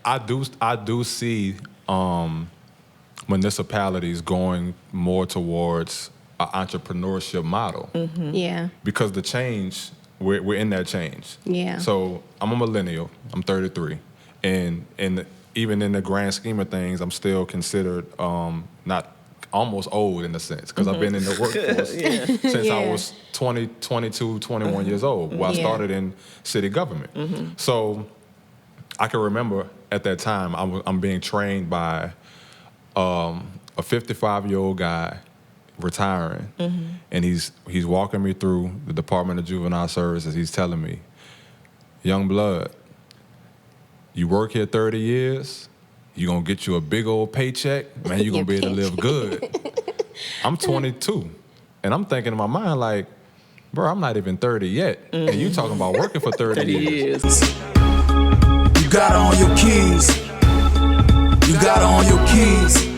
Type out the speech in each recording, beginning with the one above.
I do see municipalities going more towards an entrepreneurship model. Mm-hmm. Yeah. Because the change, we're in that change. Yeah. So I'm a millennial. I'm 33, and even in the grand scheme of things, I'm still considered not almost old in a sense because I've been in the workforce since I was 20, 22, 21 years old. Well, I started in city government. So I can remember at that time I'm being trained by a 55-year-old guy retiring, and he's walking me through the Department of Juvenile Services. He's telling me, young blood, you work here 30 years, you're going to get you a big old paycheck, man, you're going to be able to live good. I'm 22, and I'm thinking in my mind like, bro, I'm not even 30 yet, and you talking about working for 30 years. You got on your keys. You got on your keys.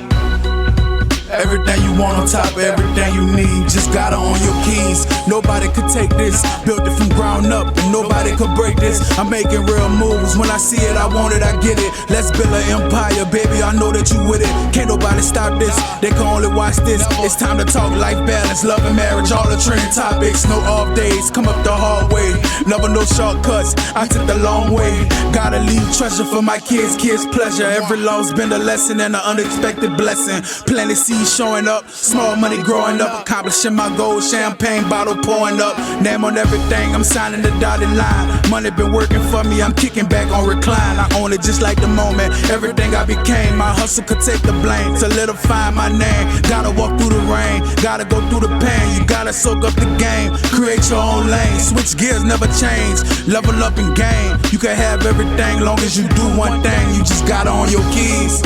Everything you want on top of everything you need, just got it on your keys. Nobody could take this, built it from ground up, and nobody could break this. I'm making real moves, when I see it, I want it, I get it. Let's build an empire, baby, I know that you with it. Can't nobody stop this, they can only watch this. It's time to talk life balance, love and marriage, all the trending topics. No off days, come up the hard way, never no shortcuts, I took the long way. Gotta leave treasure for my kids' pleasure. Every loss been a lesson and an unexpected blessing. Plenty seeds showing up, small money growing up, accomplishing my goals, champagne bottle pouring up. Name on everything, I'm signing the dotted line. Money been working for me, I'm kicking back on recline. I own it just like the moment, everything I became. My hustle could take the blame, solidify my name. Gotta walk through the rain, gotta go through the pain. You gotta soak up the game, create your own lane. Switch gears, never change, level up and gain. You can have everything, long as you do one thing. You just gotta on your keys.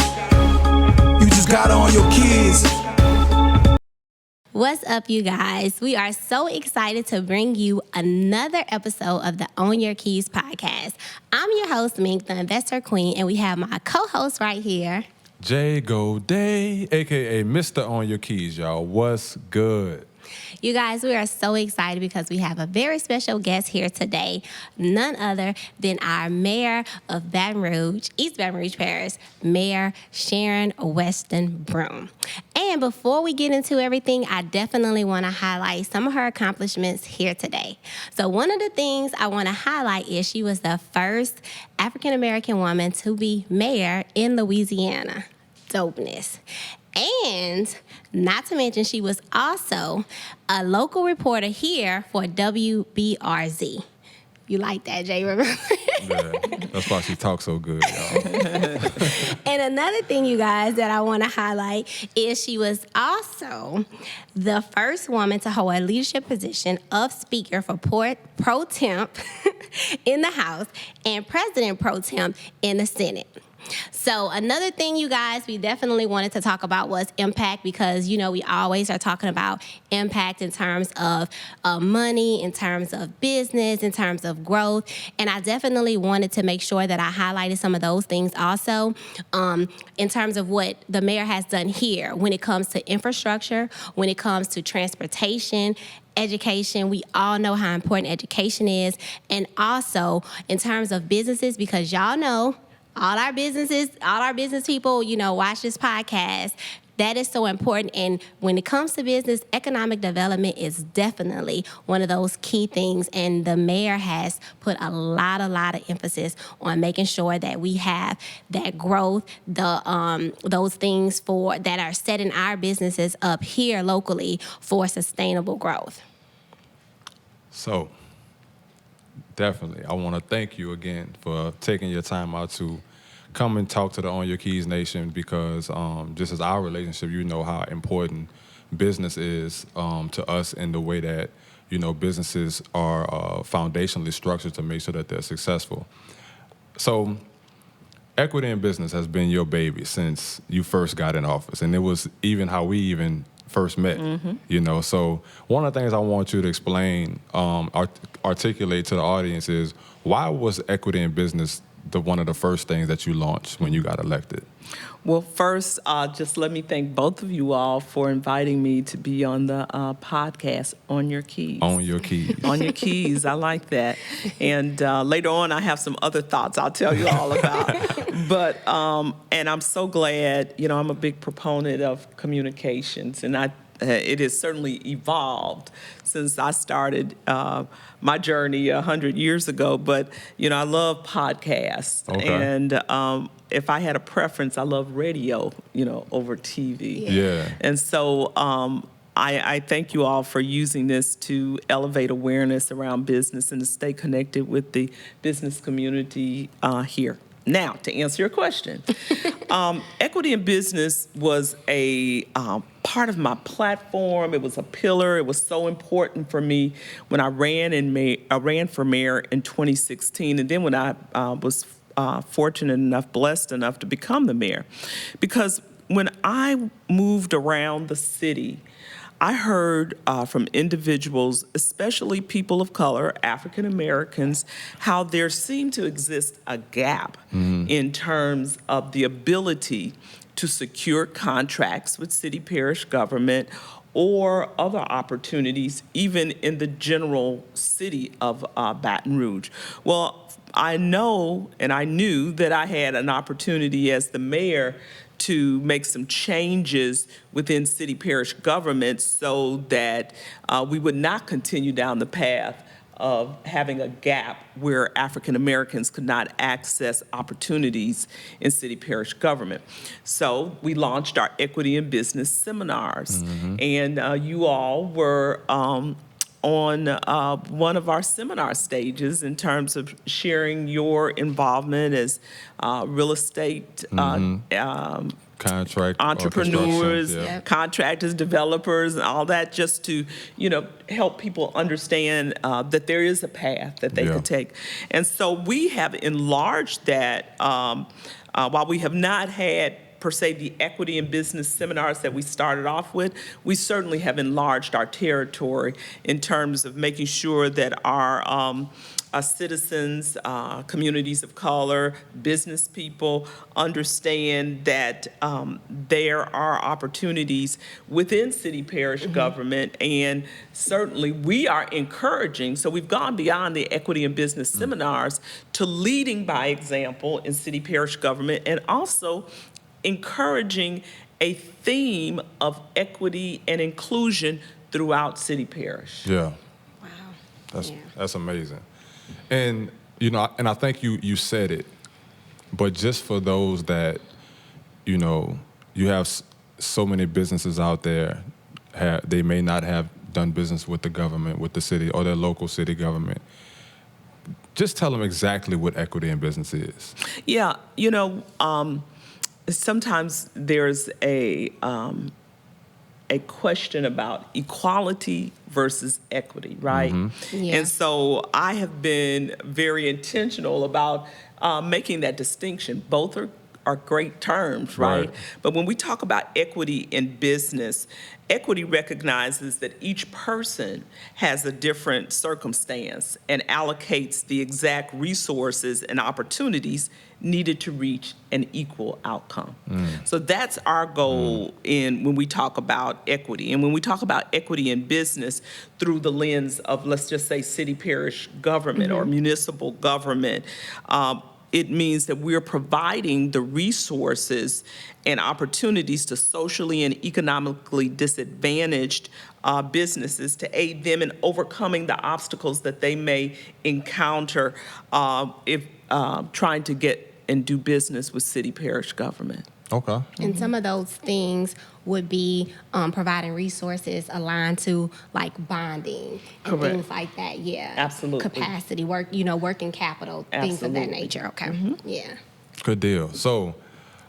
You just got on your keys. What's up, you guys? We are so excited to bring you another episode of the On Your Keys podcast. I'm your host, Mink, the Investor Queen, and we have my co-host right here, Jay Goday, a.k.a. Mr. On Your Keys, y'all. What's good? You guys, we are so excited because we have a very special guest here today, none other than our mayor of Baton Rouge, East Baton Rouge Parish, Mayor Sharon Weston-Broome. And before we get into everything, I definitely want to highlight some of her accomplishments here today. So one of the things I want to highlight is she was the first African-American woman to be mayor in Louisiana. Dopeness. And not to mention, she was also a local reporter here for WBRZ. You like that, Jay, remember? Yeah, that's why she talks so good, y'all. And another thing, you guys, that I want to highlight is she was also the first woman to hold a leadership position of Speaker for Pro Temp in the House and President Pro Temp in the Senate. So another thing, you guys, we definitely wanted to talk about was impact because, you know, we always are talking about impact in terms of money, in terms of business, in terms of growth. And I definitely wanted to make sure that I highlighted some of those things also in terms of what the mayor has done here when it comes to infrastructure, when it comes to transportation, education. We all know how important education is. And also in terms of businesses, because y'all know, all our business people, you know, watch this podcast. That is so important. And when it comes to business, economic development is definitely one of those key things. And the mayor has put a lot of emphasis on making sure that we have that growth, those things that are setting our businesses up here locally for sustainable growth. So, definitely, I want to thank you again for taking your time out to come and talk to the On Your Keys Nation because just as our relationship, you know how important business is to us in the way that, you know, businesses are foundationally structured to make sure that they're successful. So, equity in business has been your baby since you first got in office, and it was even how we even first met, you know. So one of the things I want you to explain, articulate to the audience is why was equity in business one of the first things that you launched when you got elected? Well, first, just let me thank both of you all for inviting me to be on the podcast, On Your Keys. On Your Keys. On Your Keys. I like that. And later on, I have some other thoughts I'll tell you all about. But, and I'm so glad, I'm a big proponent of communications, and it has certainly evolved since I started my journey 100 years ago. But, I love podcasts. Okay. And if I had a preference, I love radio, over TV. Yeah. And so I thank you all for using this to elevate awareness around business and to stay connected with the business community here. Now, to answer your question, equity in business was a part of my platform. It was a pillar. It was so important for me when I ran for mayor in 2016, and then when I was fortunate enough, blessed enough to become the mayor. Because when I moved around the city, I heard from individuals, especially people of color, African Americans, how there seemed to exist a gap in terms of the ability to secure contracts with city parish government or other opportunities, even in the general city of Baton Rouge. Well, I know and I knew that I had an opportunity as the mayor to make some changes within city parish government so that we would not continue down the path of having a gap where African Americans could not access opportunities in city parish government. So we launched our Equity in Business seminars, and you all were on one of our seminar stages in terms of sharing your involvement as real estate Contract entrepreneurs, yeah. contractors, developers, and all that, just to help people understand that there is a path that they could take. And so we have enlarged that. While we have not had per se the equity in business seminars that we started off with, we certainly have enlarged our territory in terms of making sure that our citizens, communities of color, business people understand that there are opportunities within city parish government, and certainly we are encouraging. So we've gone beyond the equity in business seminars to leading by example in city parish government, and also encouraging a theme of equity and inclusion throughout city parish. Yeah. Wow. That's amazing. And and I think you said it, but just for those that you have so many businesses out there, they may not have done business with the government, with the city or their local city government. Just tell them exactly what equity in business is. Yeah, sometimes there's a question about equality versus equity, right? Yeah. And so I have been very intentional about making that distinction. Both are great terms, right? But when we talk about equity in business, equity recognizes that each person has a different circumstance and allocates the exact resources and opportunities needed to reach an equal outcome. So that's our goal when we talk about equity. And when we talk about equity in business through the lens of, let's just say, city parish government or municipal government, it means that we're providing the resources and opportunities to socially and economically disadvantaged businesses to aid them in overcoming the obstacles that they may encounter if trying to get and do business with city parish government. Okay. And some of those things would be providing resources aligned to like bonding and Correct. things like that. Yeah. Absolutely. Capacity, working capital, things of that Absolutely. nature. Okay. Yeah. Good deal. So,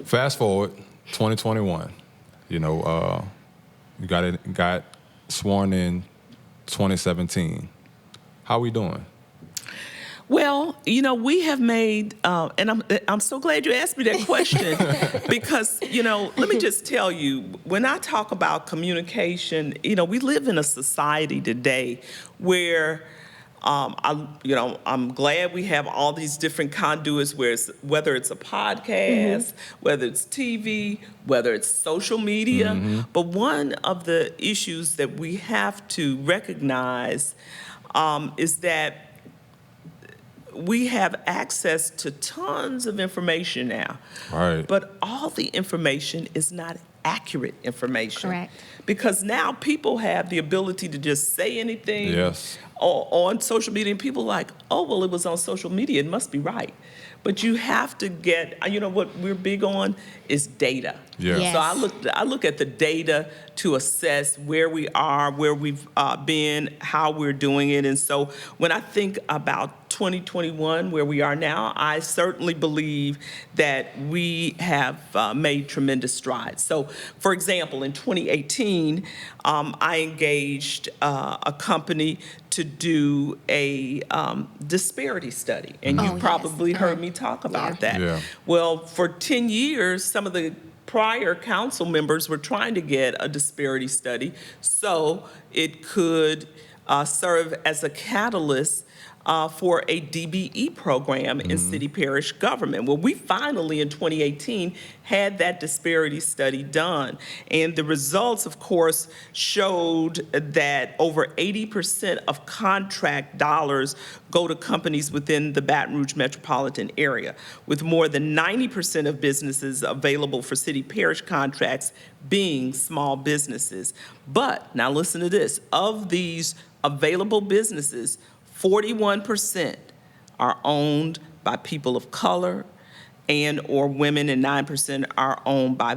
fast forward, 2021. You got sworn in 2017. How we doing? Well, we have made, and I'm so glad you asked me that question because, let me just tell you, when I talk about communication, we live in a society today where I'm glad we have all these different conduits, whether it's a podcast, whether it's TV, whether it's social media. But one of the issues that we have to recognize is that we have access to tons of information now. Right. But all the information is not accurate information. Correct. Because now people have the ability to just say anything Yes. on social media, and people are like, oh, well, it was on social media, it must be right. But you have to get, what we're big on is data. Yeah. Yes. So I look at the data to assess where we are, where we've been, how we're doing it. And so when I think about 2021, where we are now, I certainly believe that we have made tremendous strides. So, for example, in 2018, I engaged a company to do a disparity study. And you probably heard me talk about that. Yeah. Well, for 10 years, some of the prior council members were trying to get a disparity study so it could serve as a catalyst for a DBE program in city parish government. Well, we finally in 2018 had that disparity study done. And the results, of course, showed that over 80% of contract dollars go to companies within the Baton Rouge metropolitan area, with more than 90% of businesses available for city parish contracts being small businesses. But now listen to this, of these available businesses, 41% are owned by people of color and or women, and 9% are owned by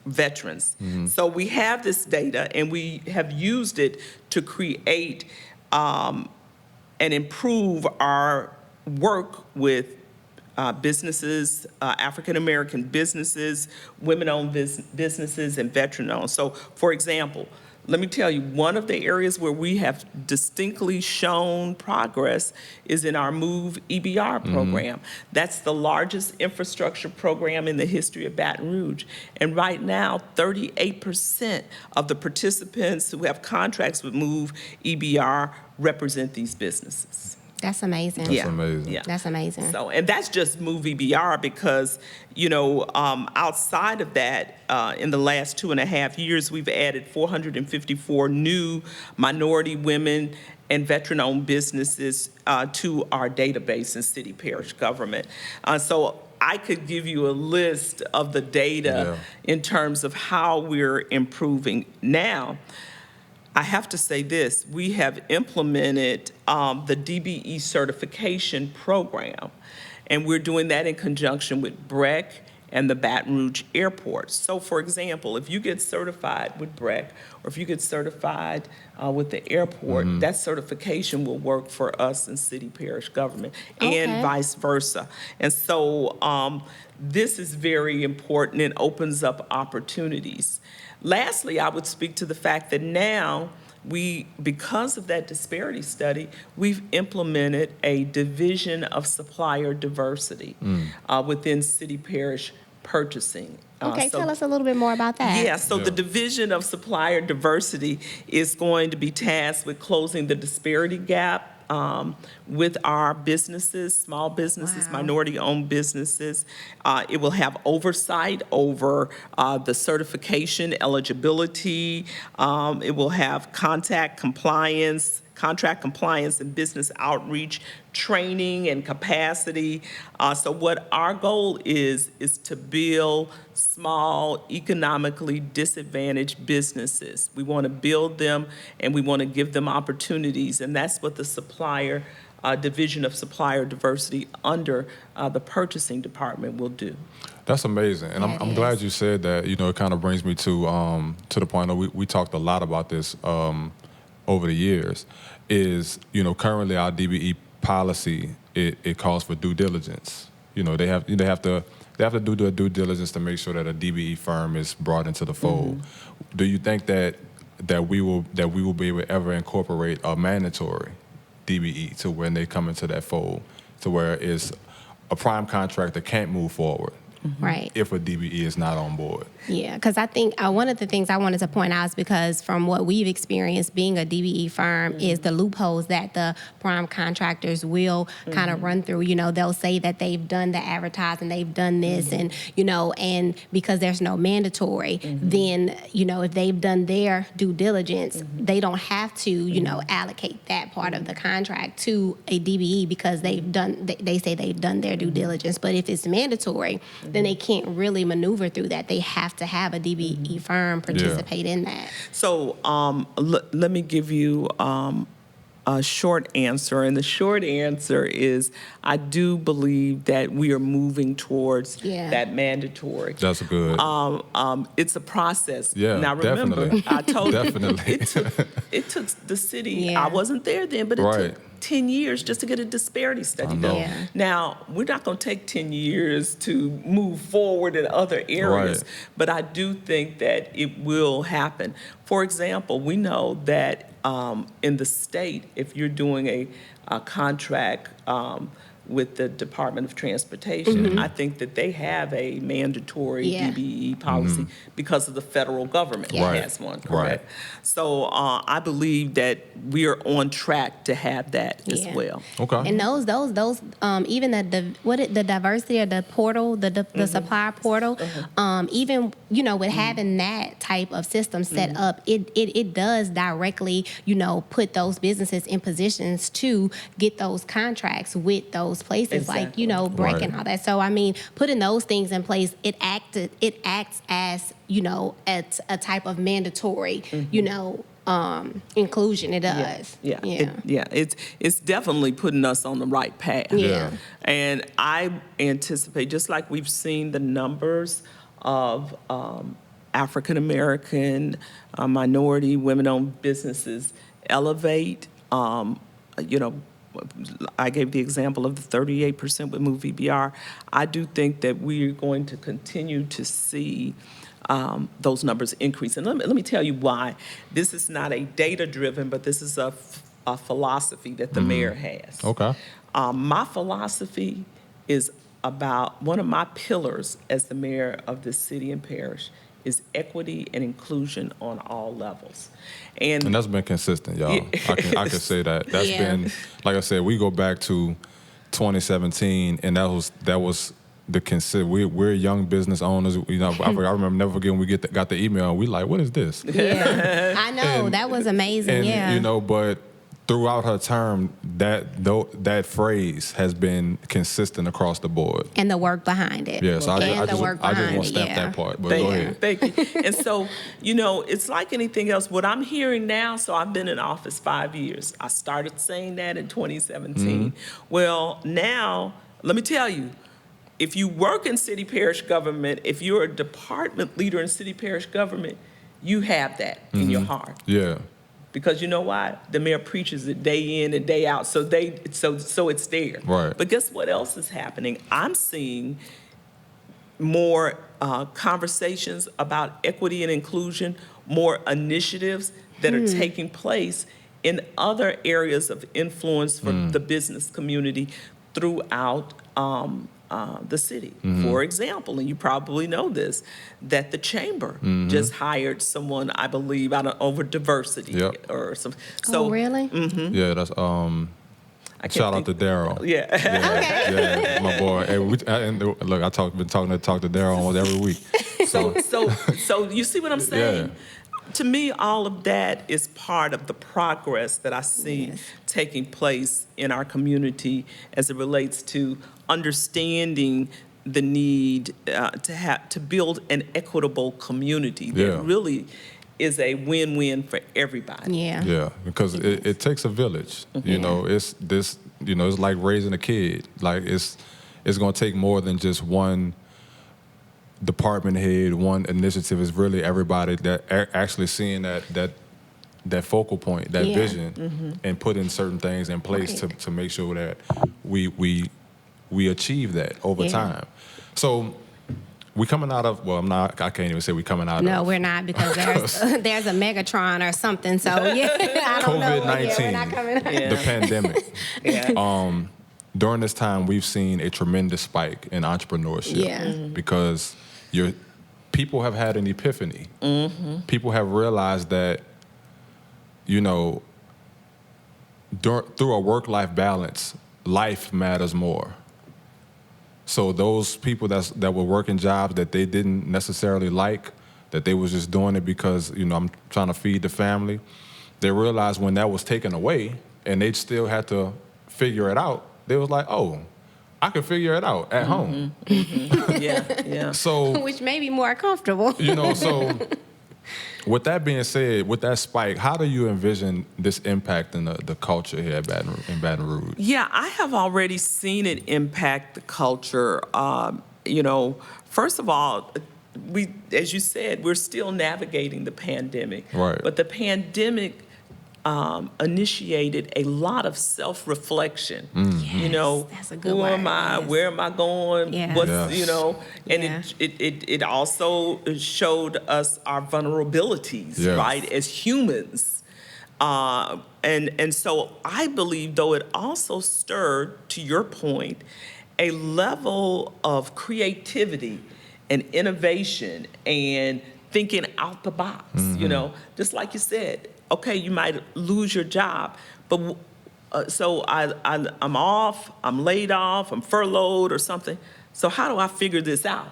veterans. So we have this data, and we have used it to create and improve our work with businesses, African-American businesses, women-owned businesses, and veteran-owned. So, for example, let me tell you, one of the areas where we have distinctly shown progress is in our MOVE EBR program. That's the largest infrastructure program in the history of Baton Rouge. And right now, 38% of the participants who have contracts with MOVE EBR represent these businesses. That's amazing. That's amazing. Yeah. That's amazing. So, and that's just MOVE EBR because, outside of that, in the last 2.5 years, we've added 454 new minority, women, and veteran-owned businesses to our database in city parish government. So I could give you a list of the data in terms of how we're improving. Now, I have to say this, we have implemented the Dbe Certification program, and we're doing that in conjunction with BREC and the Baton Rouge Airport. So, for example, if you get certified with BREC or if you get certified with the airport, that certification will work for us in city parish government and vice versa. And so this is very important and opens up opportunities. Lastly, I would speak to the fact that now because of that disparity study, we've implemented a division of supplier diversity within city parish purchasing. Tell us a little bit more about that. Yeah, so the Division of Supplier Diversity is going to be tasked with closing the disparity gap with our businesses, small businesses, minority-owned businesses. It will have oversight over the certification eligibility. It will have contract compliance, and business outreach, training and capacity. So what our goal is to build small, economically disadvantaged businesses. We want to build them and we want to give them opportunities, and that's what the supplier Division of Supplier Diversity under the purchasing department will do. That's amazing, and I'm glad you said that. It kind of brings me to the point that we talked a lot about this over the years. Is currently our DBE policy it calls for due diligence. They have to do their due diligence to make sure that a DBE firm is brought into the fold. Do you think that we will be able to ever incorporate a mandatory DBE to when they come into that fold, to where it's a prime contractor can't move forward Right. if a DBE is not on board. Yeah, because I think one of the things I wanted to point out is because from what we've experienced being a DBE firm is the loopholes that the prime contractors will kind of run through. You know, they'll say that they've done the advertising, they've done this, and, you know, and because there's no mandatory, then, you know, if they've done their due diligence, they don't have to, you know, allocate that part of the contract to a DBE because they say they've done their due diligence. But if it's mandatory, then they can't really maneuver through that. They have to have a DBE firm participate in that. So let me give you a short answer, and the short answer is I do believe that we are moving towards that mandatory. That's good. It's a process. Yeah, now remember, definitely. I told Definitely. you it took the city. Yeah. I wasn't there then, but it Right. took 10 years just to get a disparity study know. done. Yeah. Now, we're not going to take 10 years to move forward in other areas, Right. but I do think that it will happen. For example, we know that in the state, if you're doing a contract with the Department of Transportation, I think that they have a mandatory DBE policy because of the federal government Right. has one, correct? Right. So I believe that we are on track to have that as Yeah. well. Okay. And those even the diversity of the portal, the supplier portal, even, you know, with having that type of system set up, it does directly, you know, put those businesses in positions to get those contracts with those places, like, you know, break Right. and all that. So I mean, putting those things in place, it acts as, you know, a type of mandatory, you know, inclusion. It does. It's definitely putting us on the right path. Yeah. And I anticipate, just like we've seen the numbers of African American, minority, women-owned businesses elevate. You know, I gave the example of the 38% with Move VBR. I do think that we're going to continue to see those numbers increase. And let me tell you why. This is not a data-driven, but this is a philosophy that the mayor has. Okay. My philosophy is about one of my pillars as the mayor of this city and parish is equity and inclusion on all levels. And that's been consistent, y'all. Yeah. I can say that. That's Yeah. been, like I said, we go back to 2017, and that was the we're young business owners. You know, I remember never forgetting we got the email, and we like, what is this? Yeah. I know. That was amazing. And yeah. you know, but throughout her term, that phrase has been consistent across the board. And the work behind it. Yes, I just want to stamp yeah. that part. But go ahead. Thank you. And so, you know, it's like anything else. What I'm hearing now, so I've been in office 5 years. I started saying that in 2017. Well, now, let me tell you, if you work in city parish government, if you're a department leader in city parish government, you have that in your heart. Yeah. Because you know why? The mayor preaches it day in and day out, so it's there. Right. But guess what else is happening? I'm seeing more conversations about equity and inclusion, more initiatives that are taking place in other areas of influence for the business community throughout the city. For example, and you probably know this, that the chamber just hired someone, I believe, over diversity or some. So, oh, really? Yeah, that's shout out to Daryl. Yeah. Yeah, my boy. Hey, look, been talking to Daryl almost every week. So you see what I'm saying? To me, all of that is part of the progress that I see taking place in our community as it relates to understanding the need to build an equitable community that really is a win-win for everybody. Yeah. Yeah, because it takes a village. You know, it's like raising a kid. Like it's going to take more than just one department head, one initiative. Is really everybody that actually seeing that focal point, that vision, and putting certing things in place to make sure that we achieve that over time. So we coming out of, well, I can't even say we coming out of. No, we're not, because there's a Megatron or something. So yeah, I don't know. COVID-19, Yeah, we're not coming out. the pandemic. during this time, we've seen a tremendous spike in entrepreneurship because people have had an epiphany. People have realized that, through a work-life balance, life matters more. So those people that were working jobs that they didn't necessarily like, that they was just doing it because, I'm trying to feed the family, they realized when that was taken away and they still had to figure it out, they was like, oh, I can figure it out at home. Yeah. So, which may be more comfortable. So with that being said, with that spike, how do you envision this impacting the culture here in Baton Rouge? Yeah, I have already seen it impact the culture. First of all, as you said, we're still navigating the pandemic. Right. But the pandemic initiated a lot of self-reflection. Yes, that's a good who word. am I? Yes. Where am I going? Yes. What's and Yeah. it also showed us our vulnerabilities, Yes. right, as humans. And so I believe, though, it also stirred, to your point, a level of creativity and innovation and thinking out the box. Just like you said, okay, you might lose your job, but so I'm off, I'm laid off, I'm furloughed or something. So how do I figure this out?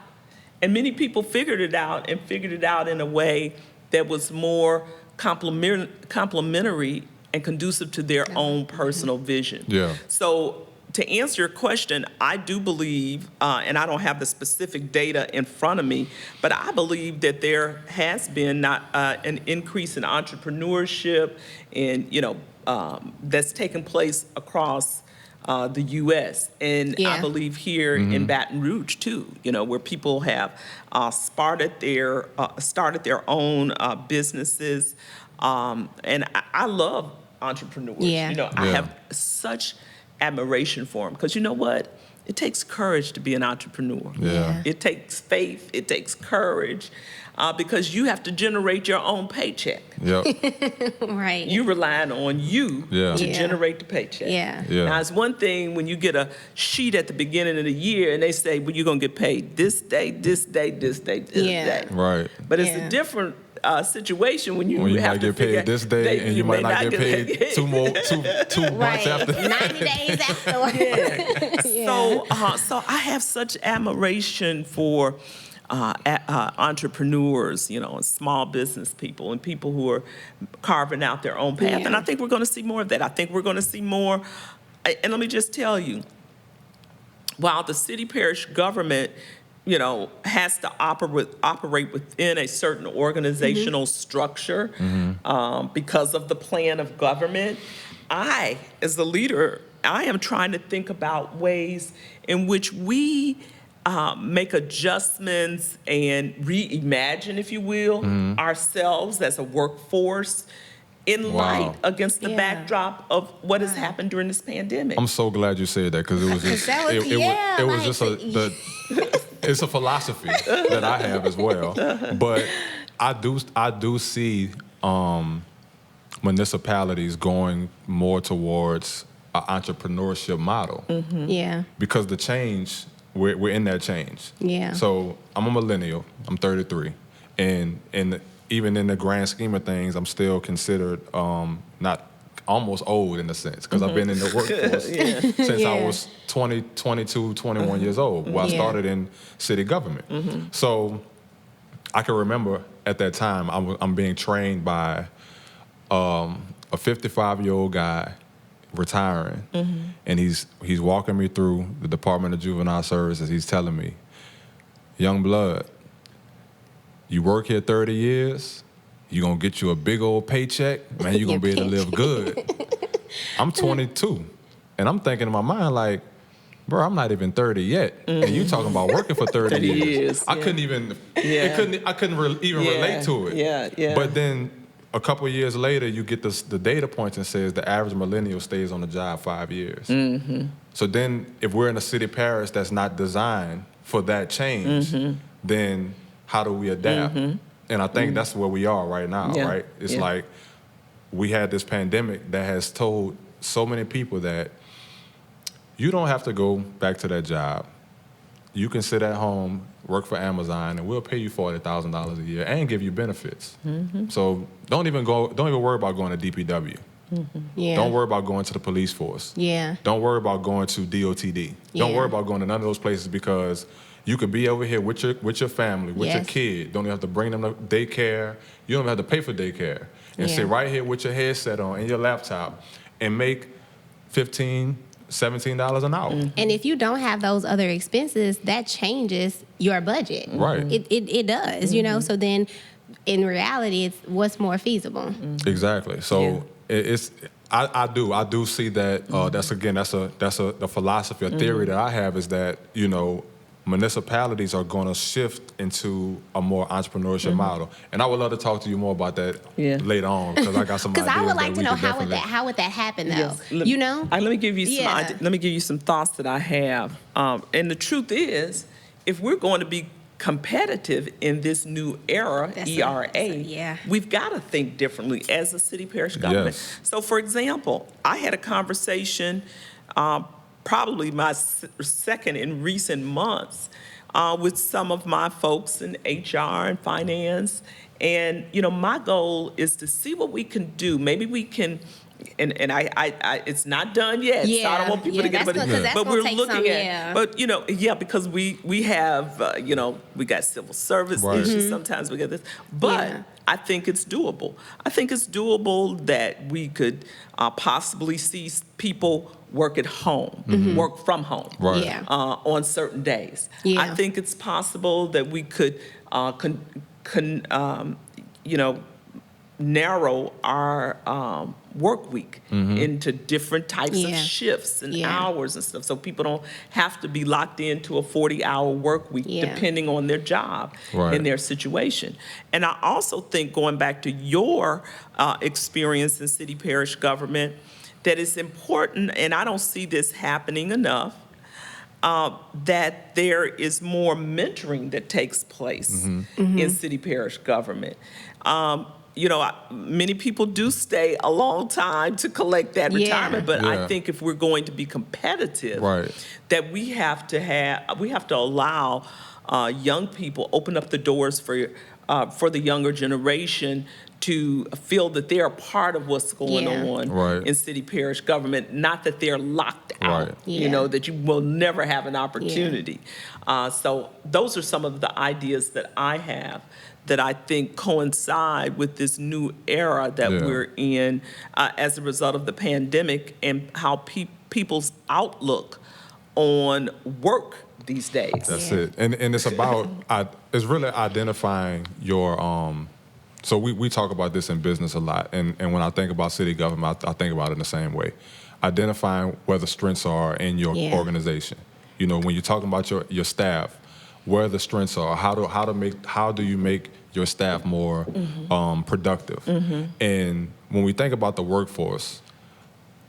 And many people figured it out in a way that was more complementary and conducive to their own personal vision. Yeah. So to answer your question, I do believe, and I don't have the specific data in front of me, but I believe that there has been an increase in entrepreneurship and, that's taken place across the U.S. And I believe here in Baton Rouge, too, where people have started their own businesses. And I love entrepreneurs. Yeah. I have such admiration for them, because you know what? It takes courage to be an entrepreneur. Yeah. It takes faith. It takes courage, because you have to generate your own paycheck. Yep. Right. You're relying on you to Yeah. generate the paycheck. Yeah. Now, it's one thing when you get a sheet at the beginning of the year and they say, well, you're going to get paid this day, this day, this day, this day. Right. But it's a different situation when you have might to get paid this day and you might not get paid two months Right. after. 90 days afterwards. So I have such admiration for entrepreneurs, and small business people and people who are carving out their own path. Yeah. And I think we're going to see more of that. I think we're going to see more. And let me just tell you, while the city parish government, has to operate within a certain organizational structure because of the plan of government, I, as the leader, I am trying to think about ways in which we make adjustments and reimagine, if you will, ourselves as a workforce in light against the backdrop of what has happened during this pandemic. I'm so glad you said that, because it was just it was just it's a philosophy that I have as well. But I do see municipalities going more towards an entrepreneurship model. Yeah. Because the change, we're in that change. Yeah. So I'm a millennial. I'm 33, and even in the grand scheme of things, I'm still considered not almost old in a sense, because I've been in the workforce since I was 20, 22, 21 years old. Well, I started in city government. So I can remember at that time I'm being trained by a 55-year-old guy retiring, and he's walking me through the Department of Juvenile Services. He's telling me, young blood, you work here 30 years, you're going to get you a big old paycheck, man, you're going to be able to live good. I'm 22, and I'm thinking in my mind like, bro, I'm not even 30 yet, and you talking about working for 30 years. I couldn't even, I couldn't relate to it. But then a couple of years later, you get the data points and says the average millennial stays on the job 5 years. So then if we're in a city parish that's not designed for that change, then how do we adapt? And I think that's where we are right now, right? It's like we had this pandemic that has told so many people that you don't have to go back to that job. You can sit at home, work for Amazon, and we'll pay you $40,000 a year and give you benefits. So don't even worry about going to DPW. Yeah. Don't worry about going to the police force. Yeah. Don't worry about going to DOTD. Don't Yeah. worry about going to none of those places, because you could be over here with your family, with your Yes. kid. Don't even have to bring them to daycare. You don't even have to pay for daycare. And Yeah. sit right here with your headset on and your laptop and make $15, $17 an hour. And if you don't have those other expenses, that changes your budget. Right. It does, you know. So then, in reality, it's what's more feasible. Exactly. So I do see that. That's the philosophy or theory that I have, is that, you know, municipalities are going to shift into a more entrepreneurship model, and I would love to talk to you more about that later on, because I got some ideas. Because I would like that to we know could how would that happen though? Yes. You know. Let me give you some. Yeah. Let me give you some thoughts that I have. And the truth is, if we're going to be competitive in this new era, ERA, we've got to think differently as a city parish government. Yes. So, for example, I had a conversation, probably my second in recent months, with some of my folks in HR and finance. And, you know, my goal is to see what we can do. Maybe we can, and I it's not done yet, so I don't want people to get, but we're looking at, but, you know, because we have, you know, we got civil service issues, sometimes we get this, but I think it's doable. I think it's doable that we could possibly see people work at home, work from home, on certain days. I think it's possible that we could, you know, narrow our work week into different types of shifts and hours and stuff, so people don't have to be locked into a 40-hour work week depending on their job and their situation. And I also think, going back to your experience in city parish government, that it's important, and I don't see this happening enough, that there is more mentoring that takes place in city parish government. You know, many people do stay a long time to collect that retirement, but I think if we're going to be competitive, that we have to allow young people, open up the doors for the younger generation to feel that they're a part of what's going on in city parish government, not that they're locked out, you know, that you will never have an opportunity. So those are some of the ideas that I have that I think coincide with this new era that we're in as a result of the pandemic, and how people's outlook on work these days. That's it. And it's about, it's really identifying your, so we talk about this in business a lot, and when I think about city government, I think about it in the same way. Identifying where the strengths are in your organization. You know, when you're talking about your staff, where the strengths are, how do you make your staff more productive? And when we think about the workforce,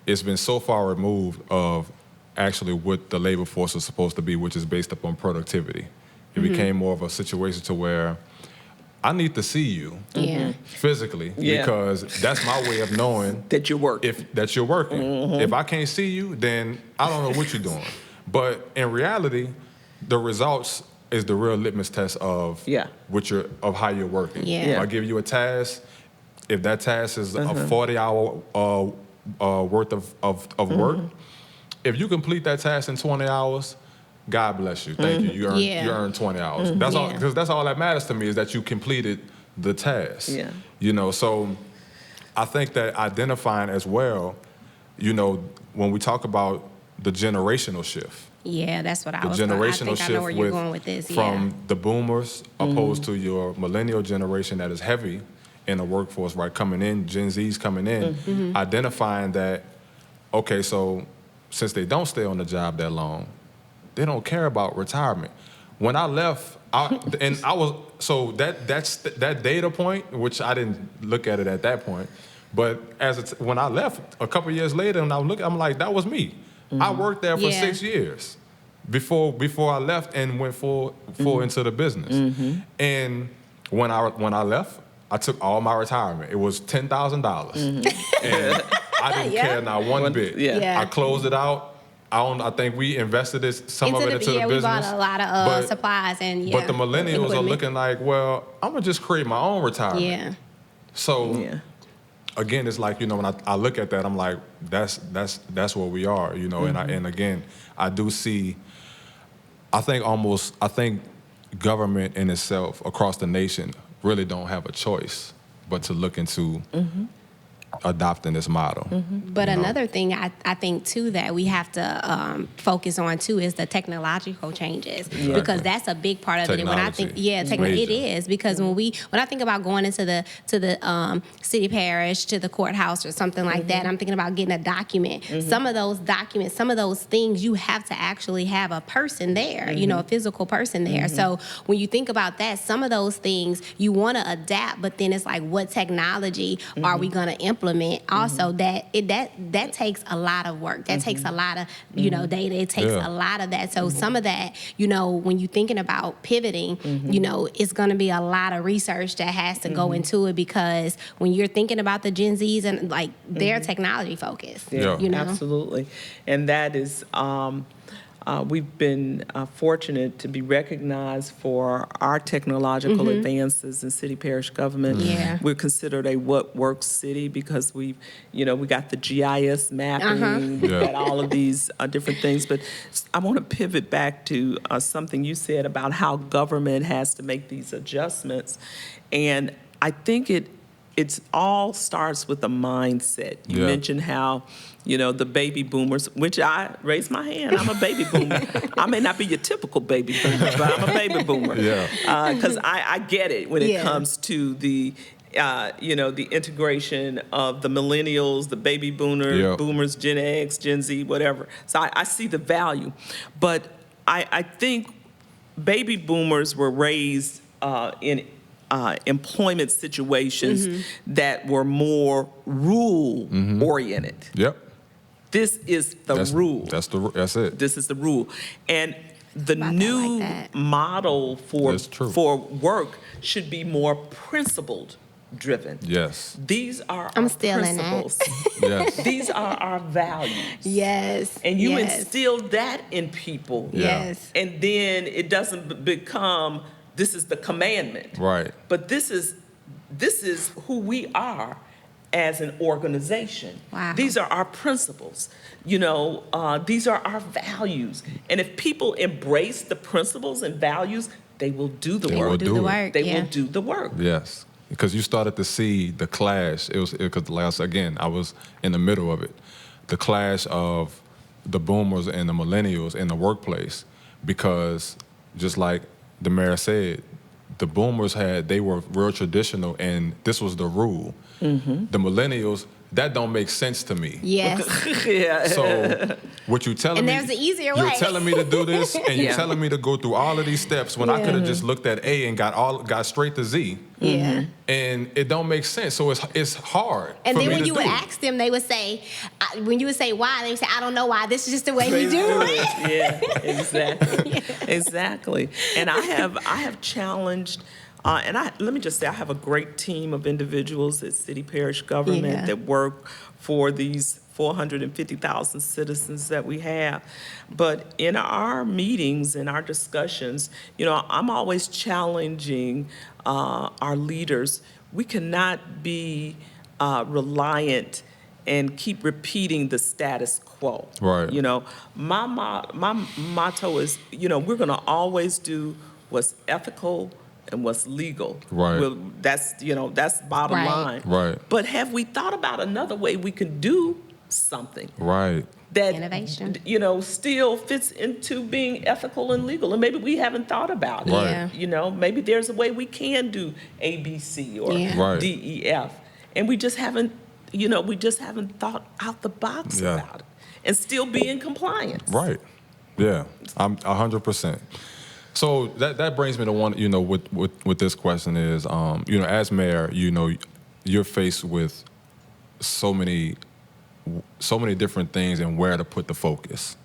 it's been so far removed of actually what the labor force is supposed to be, which is based upon productivity. It became more of a situation to where I need to see you physically, because that's my way of knowing that you're working. That you're working. If I can't see you, then I don't know what you're doing. But in reality, the results is the real litmus test of of how you're working. If I give you a task, if that task is a 40-hour worth of work, if you complete that task in 20 hours, God bless you. Thank you. You earned 20 hours. That's all, because that's all that matters to me, is that you completed the task. You know, so I think that identifying as well, you know, when we talk about the generational shift. Yeah, that's what I was going to I think I know where you're going with this. From the boomers opposed to your millennial generation that is heavy in the workforce, right, coming in, Gen Z's coming in, identifying that, okay, so since they don't stay on the job that long, they don't care about retirement. When I left, that data point, which I didn't look at it at that point, but when I left a couple years later, and I'm like, that was me. I worked there for 6 years before I left and went full into the business. And when I left, I took all my retirement. It was $10,000, and I didn't care not one bit. I closed it out, I think we invested some of it into the business. we bought a lot of supplies and But the millennials are looking like, well, I'm gonna just create my own retirement. Yeah. So again, it's like, when I look at that, I'm like, that's where we are, and again, I do see. I think government in itself across the nation really don't have a choice but to look into adopting this model. But another thing I think too that we have to focus on too is the technological changes because that's a big part of it. And when I think, it is because when I think about going into the city parish to the courthouse or something like that, I'm thinking about getting a document. Some of those documents, some of those things, you have to actually have a person there, a physical person there. So when you think about that, some of those things you want to adapt, but then it's like, what technology are we going to implement? Also, that takes a lot of work. That takes a lot of data. It takes a lot of that. So some of that, when you're thinking about pivoting, it's going to be a lot of research that has to go into it because when you're thinking about the Gen Zs and like they're technology focused, absolutely, and that is. We've been fortunate to be recognized for our technological advances in city parish government. Yeah. We're considered a what works city because we got the GIS mapping, we got all of these different things. But I want to pivot back to something you said about how government has to make these adjustments, and I think it all starts with a mindset. You mentioned how, the baby boomers, which I raised my hand, I'm a baby boomer. I may not be your typical baby boomer, but I'm a baby boomer. Because I get it when it comes to the, the integration of the millennials, the baby boomers, Gen X, Gen Z, whatever. So I see the value. But I think baby boomers were raised in employment situations that were more rule-oriented. Yep. This is the rule. That's it. This is the rule. And the new model for work should be more principled-driven. Yes. These are I'm our still principles. in Yes. These are our values. Yes. And you instill that in people. Yes. And then it doesn't become, this is the commandment. Right. But this is who we are as an organization. Wow. These are our principles. These are our values. And if people embrace the principles and values, they will do the work. They will do the work. Yes. Because you started to see the clash. Because again, I was in the middle of it. The clash of the boomers and the millennials in the workplace. Because just like the mayor said, the boomers they were real traditional and this was the rule. The millennials, that don't make sense to me. Yes. So what you telling me? And there's an easier way. You're telling me to do this and you're telling me to go through all of these steps when I could have just looked at A and got straight to Z. Yeah. And it don't make sense. So it's hard. And then when you would ask them, they would say, when you would say why, they would say, I don't know why. This is just the way we do it. Yeah, exactly. Exactly. And I have challenged, let me just say, I have a great team of individuals at city parish government that work for these 450,000 citizens that we have. But in our meetings and our discussions, I'm always challenging our leaders. We cannot be reliant and keep repeating the status quo. Right. My motto is, we're going to always do what's ethical and what's legal. Right. Well, that's bottom line. Right. But have we thought about another way we can do something? Right. That innovation, still fits into being ethical and legal, and maybe we haven't thought about it. Right. Yeah. Maybe there's a way we can do ABC or DEF, and we just haven't thought out the box about it, and still be in compliance. Right. Yeah. I'm 100%. So that brings me to one. With this question is, as mayor, you're faced with so many different things and where to put the focus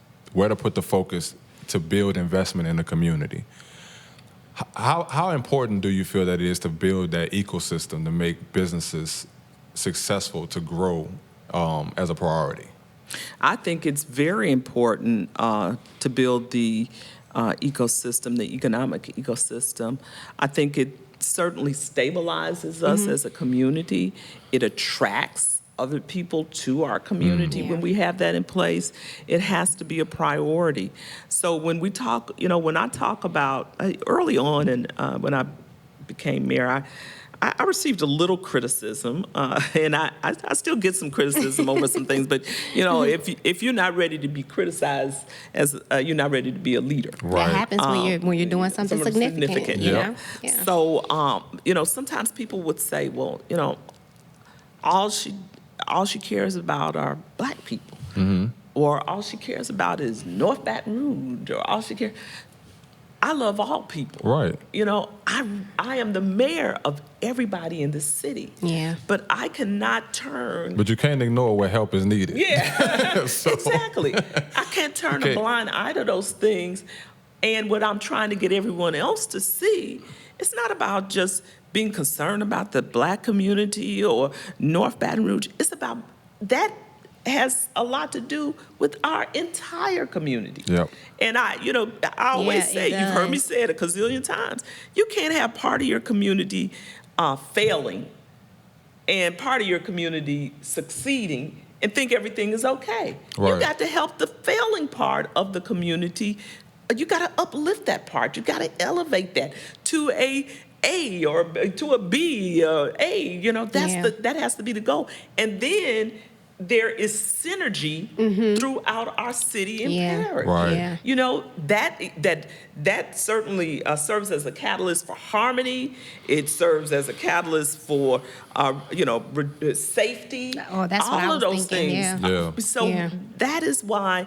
to build investment in the community. How important do you feel that it is to build that ecosystem to make businesses successful to grow as a priority? I think it's very important to build the ecosystem, the economic ecosystem. I think it certainly stabilizes us as a community. It attracts other people to our community. When we have that in place, it has to be a priority. So when we talk, when I talk about early on and when I became mayor, I received a little criticism, and I still get some criticism over some things. But if you're not ready to be criticized, as you're not ready to be a leader. Right. That happens when you're doing something significant. Yeah. Yeah. So sometimes people would say, well, all she cares about are black people, or all she cares about is North Baton Rouge, or all she cares. I love all people. Right. I am the mayor of everybody in the city. Yeah. But I cannot turn. But you can't ignore where help is needed. Yeah. So- Exactly. I can't turn a blind eye to those things. And what I'm trying to get everyone else to see, it's not about just being concerned about the black community or North Baton Rouge. It's about that has a lot to do with our entire community. Yep. And I always say, it you've heard me does. say it a gazillion times, you can't have part of your community failing and part of your community succeeding and think everything is okay. You Right. got to help the failing part of the community. You got to uplift that part. You got to elevate that to a or to a B or A. That has to be the goal. And then there is synergy throughout our city and parish. Right. Yeah. That certainly serves as a catalyst for harmony. It serves as a catalyst for safety. Oh, that's all what I of was those thinking, things. yeah. So Yeah. that is why.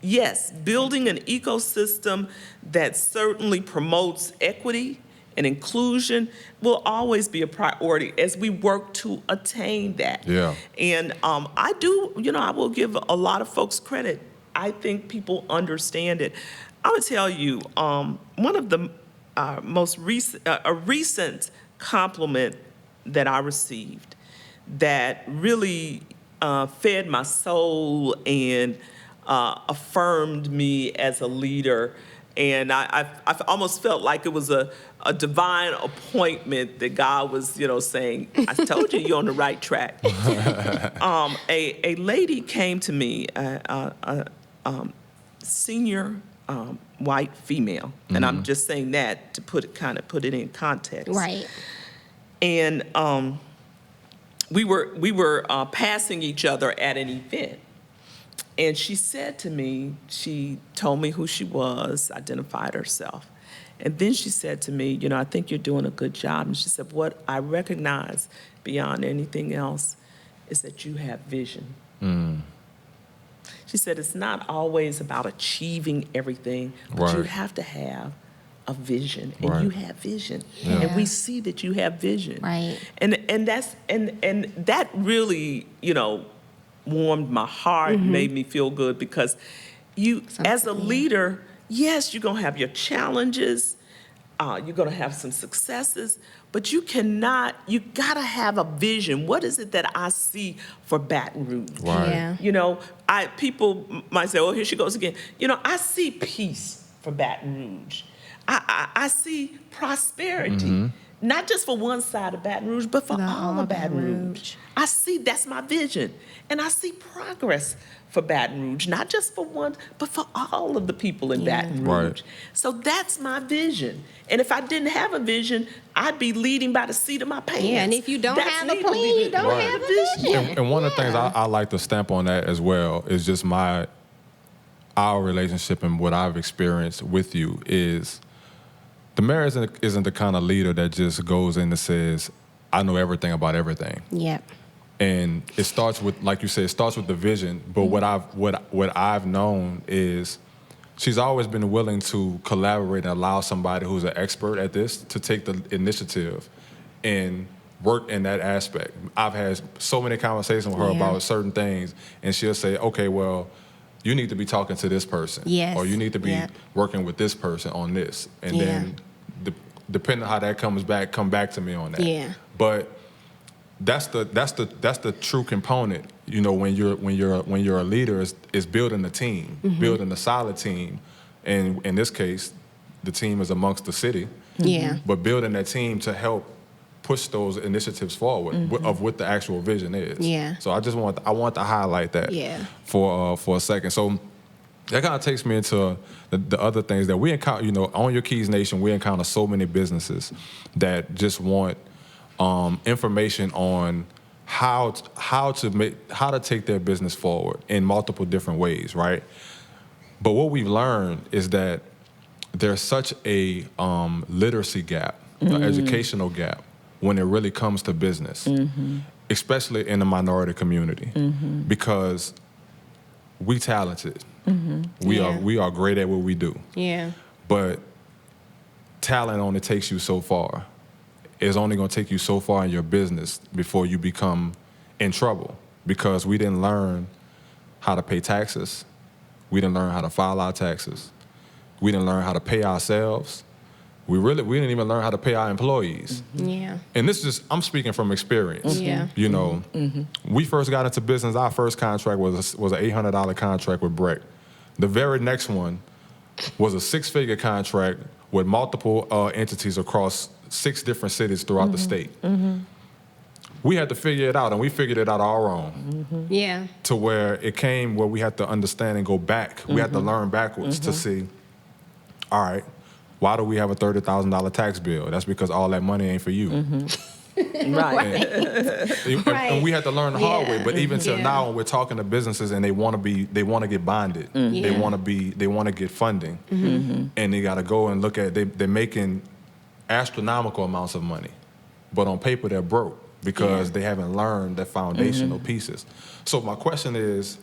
Yes, building an ecosystem that certainly promotes equity and inclusion will always be a priority as we work to attain that. Yeah. And I will give a lot of folks credit. I think people understand it. I would tell you, one of the most recent, a recent compliment that I received that really fed my soul and affirmed me as a leader. And I almost felt like it was a divine appointment that God was, saying, I told you you're on the right track. A lady came to me, a senior white female, and I'm just saying that to put it in context. Right. And we were passing each other at an event. And she said to me, she told me who she was, identified herself. And then she said to me, I think you're doing a good job. And she said, what I recognize beyond anything else is that you have vision. She said, it's not always about achieving everything, but you Right. have to have a vision, and Right. you have vision. Yeah. And we see that you have vision. Right. And that really, warmed my heart, made me feel good, because you, as a leader, yes, you're gonna have your challenges, you're gonna have some successes, but you gotta have a vision. What is it that I see for Baton Rouge? Right. Yeah. People might say, oh, here she goes again. I see peace for Baton Rouge. I see prosperity. Not just for one side of Baton Rouge, but for all of Baton Rouge. I see, that's my vision. And I see progress for Baton Rouge, not just for one, but for all of the people in Baton Rouge. Right. So that's my vision. And if I didn't have a vision, I'd be leading by the seat of my pants. Yeah, and if you don't That's have a need to plan, be you don't Right. have a vision. And one of the things I like to stamp on that as well is just our relationship and what I've experienced with you is the mayor isn't the kind of leader that just goes in and says, I know everything about everything. Yep. And it starts with, like you said, it starts with the vision. But what I've known is she's always been willing to collaborate and allow somebody who's an expert at this to take the initiative and work in that aspect. I've had so many conversations with her about certain things, and she'll say, okay, well, you need to be talking to this person. Yes. Or you need to be working with this person on this. And then depending on how that come back to me on that. Yeah. But that's the true component. you know, when you're a leader, is building a team, building a solid team, and in this case, the team is amongst the city. Yeah. But building that team to help push those initiatives forward of what the actual vision is. Yeah. So I want to highlight that. Yeah. For a second. So that kind of takes me into the other things that we encounter. You know, on Your Keys Nation, we encounter so many businesses that just want information on how to take their business forward in multiple different ways, right? But what we've learned is that there's such a literacy gap, an educational gap, when it really comes to business, especially in the minority community, because we talented, we are great at what we do, but talent only takes you so far. It's only going to take you so far in your business before you become in trouble, because we didn't learn how to pay taxes, we didn't learn how to file our taxes, we didn't learn how to pay ourselves. We didn't even learn how to pay our employees. Yeah. And this is I'm speaking from experience. Yeah. You know, we first got into business. Our first contract was an $800 contract with Breck. The very next one was a 6-figure contract with multiple entities across 6 different cities throughout the state. We had to figure it out, and we figured it out our own. Yeah. To where it came where we had to understand and go back. We had to learn backwards to see, all right, why do we have a $30,000 tax bill? That's because all that money ain't for you. Right. And we had to learn the hard way. But even till now, when we're talking to businesses and they want to get bonded, they want to get funding, and they got to go and look at they're making astronomical amounts of money, but on paper they're broke because they haven't learned the foundational pieces. So my question is,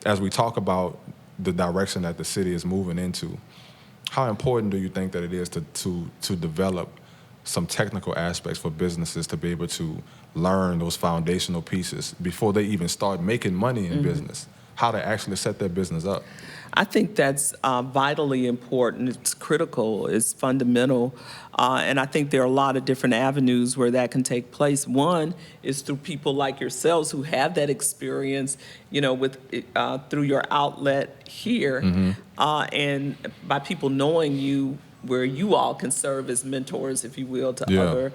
as we talk about the direction that the city is moving into, how important do you think that it is to develop some technical aspects for businesses to be able to learn those foundational pieces before they even start making money in business, how to actually set their business up? I think that's vitally important. It's critical. It's fundamental. And I think there are a lot of different avenues where that can take place. One is through people like yourselves who have that experience, you know, with through your outlet here, and by people knowing you, where you all can serve as mentors, if you will, to other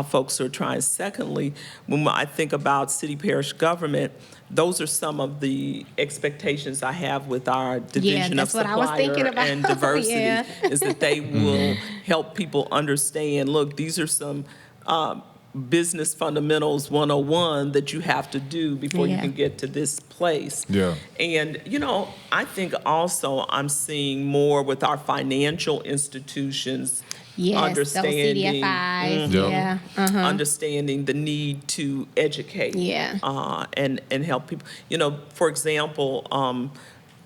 folks who are trying. Secondly, when I think about city parish government, those are some of the expectations I have with our division of supplier and diversity, is that they will help people understand, look, these are some business fundamentals 101 that you have to do before you can get to this place. And, you know, I think also I'm seeing more with our financial institutions, understanding, understanding the need to educate and help people. You know, for example,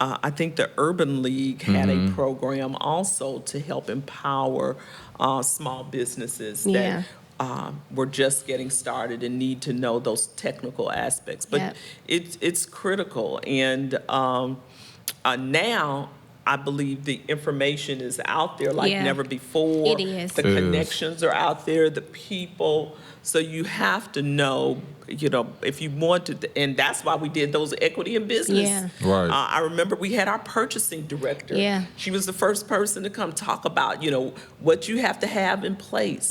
I think the Urban League had a program also to help empower small businesses that we're just getting started and need to know those technical aspects. But it's critical. And now I believe the information is out there like never before. It is. The connections are out there, the people. So you have to know, you know, if you want to, and that's why we did those equity in business. I remember we had our purchasing director. She was the first person to come talk about, you know, what you have to have in place.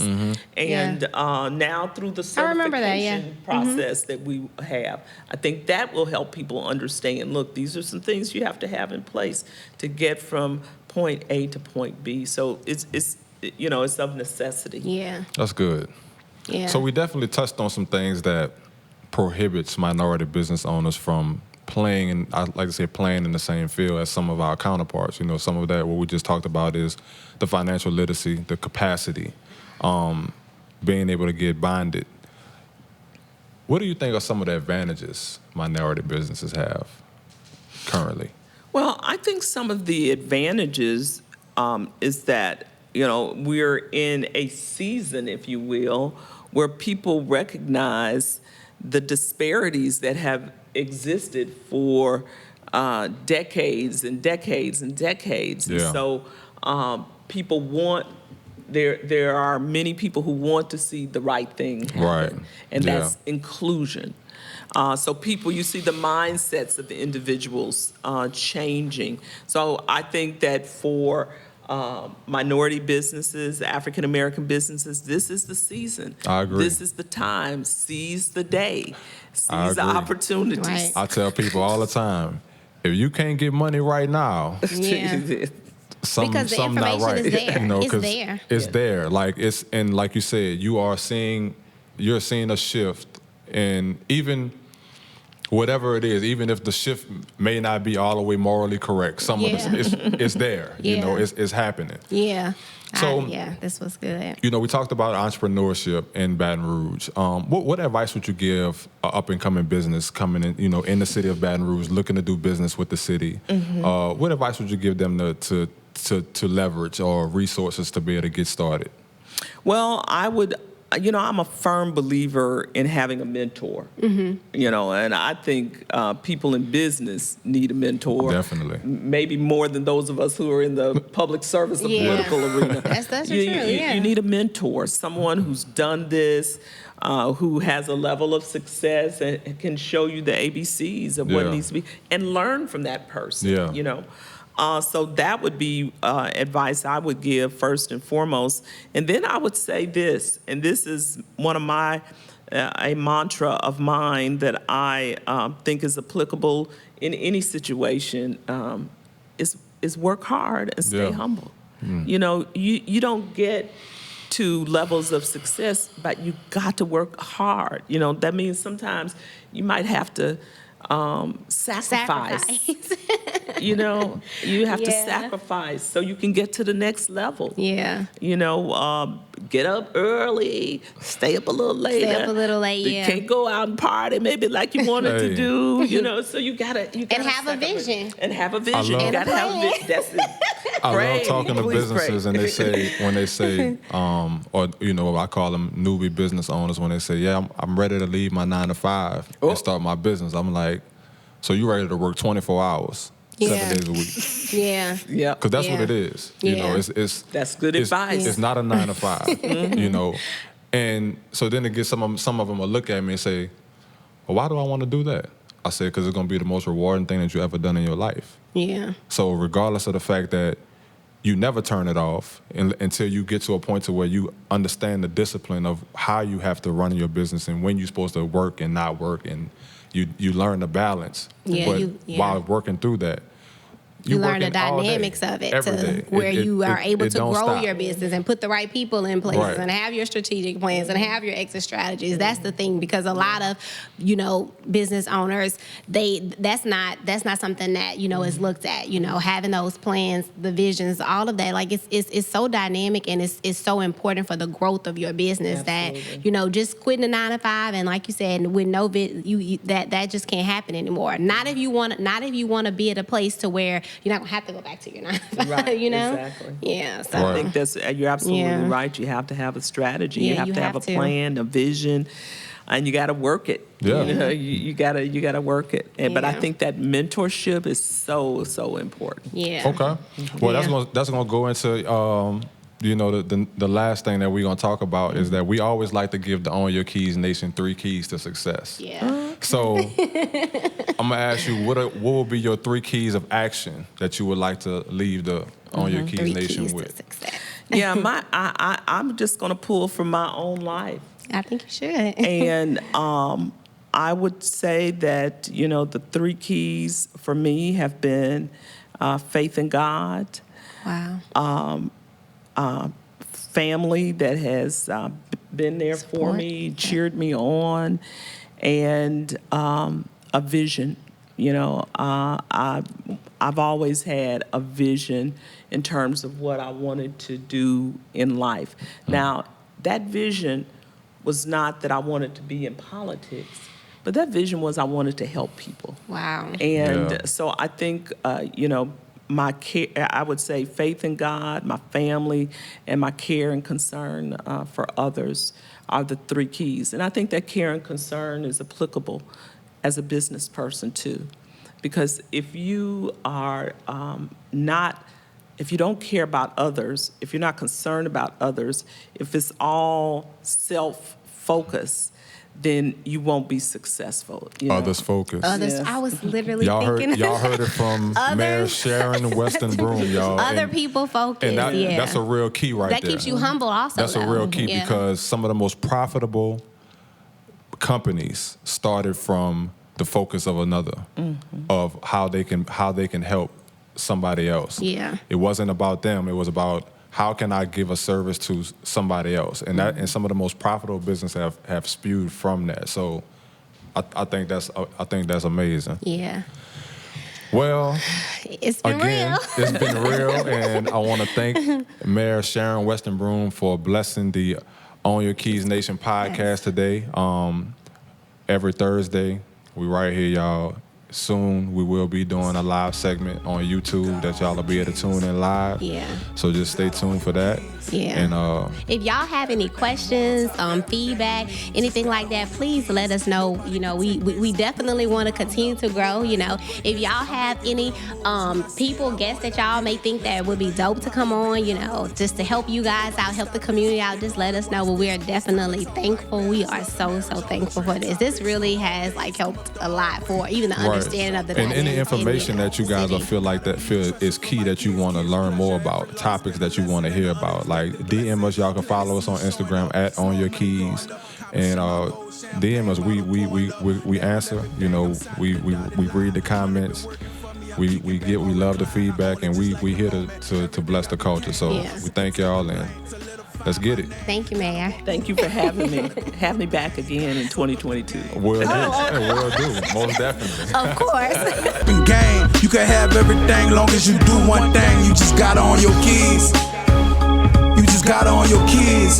And now through the certification process that we have, I think that will help people understand, look, these are some things you have to have in place to get from point A to point B. So it's you know, it's of necessity. That's good. So we definitely touched on some things that prohibits minority business owners from playing, and I like to say playing in the same field as some of our counterparts. You know, some of that, what we just talked about, is the financial literacy, the capacity, being able to get bonded. What do you think are some of the advantages minority businesses have currently? Well, I think some of the advantages is that, you know, we're in a season, if you will, where people recognize the disparities that have existed for decades and decades and decades. And so people want there are many people who want to see the right thing happen. Right. And Yeah. that's inclusion. So people, you see the mindsets of the individuals changing. So I think that for minority businesses, African American businesses, this is the season. I agree. This is the time. Seize the day. I Seize the agree. opportunities. Right. I tell people all the time, if you can't get money right now, Yeah. something Because the something not information right. is there. You know, It's 'cause there. It's there. Like it's, and like you said, you're seeing a shift, and even whatever it is, even if the shift may not be all the way morally correct, some of it's there. You know, Yeah. it's happening. Yeah. So- This was good. You know, we talked about entrepreneurship in Baton Rouge. What advice would you give an up-and-coming business coming in, you know, in the city of Baton Rouge, looking to do business with the city? What advice would you give them to leverage or resources to be able to get started? Well, I would, I'm a firm believer in having a mentor. You know, and I think people in business need a mentor. Definitely. Maybe more than those of us who are in the public service or Yeah. political arena. That's you, true, yeah. You need a mentor, someone who's done this, who has a level of success and can show you the ABCs of what Yeah. needs to be, and learn from that person. Yeah. You know. So that would be advice I would give first and foremost. And then I would say this, and this is one of my, a mantra of mine that I think is applicable in any situation, is work hard and stay Yeah. humble. You know, you don't get to levels of success, but you got to work hard. You know, that means sometimes you might have to sacrifice. You know, you have to Yeah. sacrifice so you can get to the next level. Yeah. You know, get up early, stay up a little later. Stay up a little late, You yeah. can't go out and party maybe like you wanted Hey. to do. You know, so you gotta have a sacrifice. vision. And have a vision. love- You gotta have a vision. That's it. I Pray. love talking to Please businesses, pray. and they say when they say, or you know, I call them newbie business owners when they say, "Yeah, I'm ready to leave my 9 to 5 Oh. and start my business." I'm like, "So you ready to work 24 hours, Yeah. 7 days a week?" Yeah. Yeah. Because that's what Yeah. it is. You know, Yeah. it's That's good it's- advice. It's not a 9 to 5. You know, and so then it gets some of them will look at me and say, "Well, why do I want to do that?" I said, "Because it's going to be the most rewarding thing that you ever done in your life." Yeah. So regardless of the fact that you never turn it off until you get to a point to where you understand the discipline of how you have to run your business and when you're supposed to work and not work, and you learn the balance. Yeah, But yeah. while working through that, You learn the working all day, dynamics of it every to day. where you are able it to don't grow stop. your business and put the right people in places Right. and have your strategic plans and have your exit strategies. That's the thing, because a lot of, you know, business owners, that's not something that, you know, is looked at, you know, having those plans, the visions, all of that. Like it's so dynamic, and it's so important for the growth of your business that, Absolutely. you know, just quitting a 9 to 5 and like you said, with no that just can't happen anymore. Not if you want to be at a place to where you're not gonna have to go back to your 9 to 5. Right, You know? exactly. Yeah. So Right. I think you're absolutely Yeah. right. You have to have a strategy. Yeah, you have you to have have a to. plan, a vision, and you got to work it. Yeah. You know, you gotta work it. But I Yeah. think that mentorship is so important. yeah. Okay. Well, Yeah. that's gonna go into you know, the last thing that we're gonna talk about is that we always like to give the Own Your Keys Nation 3 keys to success. Yeah. So I'm gonna ask you, what will be your 3 keys of action that you would like to leave the On Your Keys 3 Nation keys with? to success. Yeah, I'm just gonna pull from my own life. I think you should. And I would say that, you know, the 3 keys for me have been faith in God, Wow. family that has been there for Support. me, cheered me on, and a vision. You know, I've always had a vision in terms of what I wanted to do in life. Now, that vision was not that I wanted to be in politics, but that vision was I wanted to help people. Wow. And Yeah. so I think, you know, my care, I would say faith in God, my family, and my care and concern for others are the 3 keys. And I think that care and concern is applicable as a business person too. Because if you are not if you don't care about others, if you're not concerned about others, if it's all self-focused, then you won't be successful. You know? Others focus. Others. Yeah. I was literally Y'all thinking. heard it from Mayor Others. Sharon Weston-Broome, y'all. Other people focus. And that's a real key right there. That keeps you humble also. That's a real key because some of the most profitable companies started from the focus of another, of how they can help somebody else. Yeah. It wasn't about them. It was about how can I give a service to somebody else, and that and some of the most profitable businesses have spewed from that. So, I think that's amazing. Yeah. Well, It's been again, real. it's been real, and I want to thank Mayor Sharon Weston-Broome for blessing the On Your Keys Nation podcast today. Every Thursday, we right here, y'all. Soon we will be doing a live segment on YouTube that y'all will be able to tune in live. Yeah. So just stay tuned for that. Yeah. And if y'all have any questions, feedback, anything like that, please let us know. You know, we definitely want to continue to grow. You know, if y'all have any guests that y'all may think that would be dope to come on, you know, just to help you guys out, help the community out, just let us know. But we are definitely thankful. We are so thankful for this. This really has helped a lot for even the understanding of the and any dynamics information in, that you guys city. feel is key that you want to learn more about, topics that you want to hear about. Like DM us, y'all can follow us on Instagram at On Your Keys, and DM us. We answer. You know, we read the comments. We love the feedback, and we here to bless the culture. So Yes. we thank y'all, and let's get it. Thank you, Mayor. Thank you for having me. Have me back again in 2022. We'll do. Most definitely. Of course. Game. You can have everything long as you do one thing. You just got on your keys. You just got on your keys.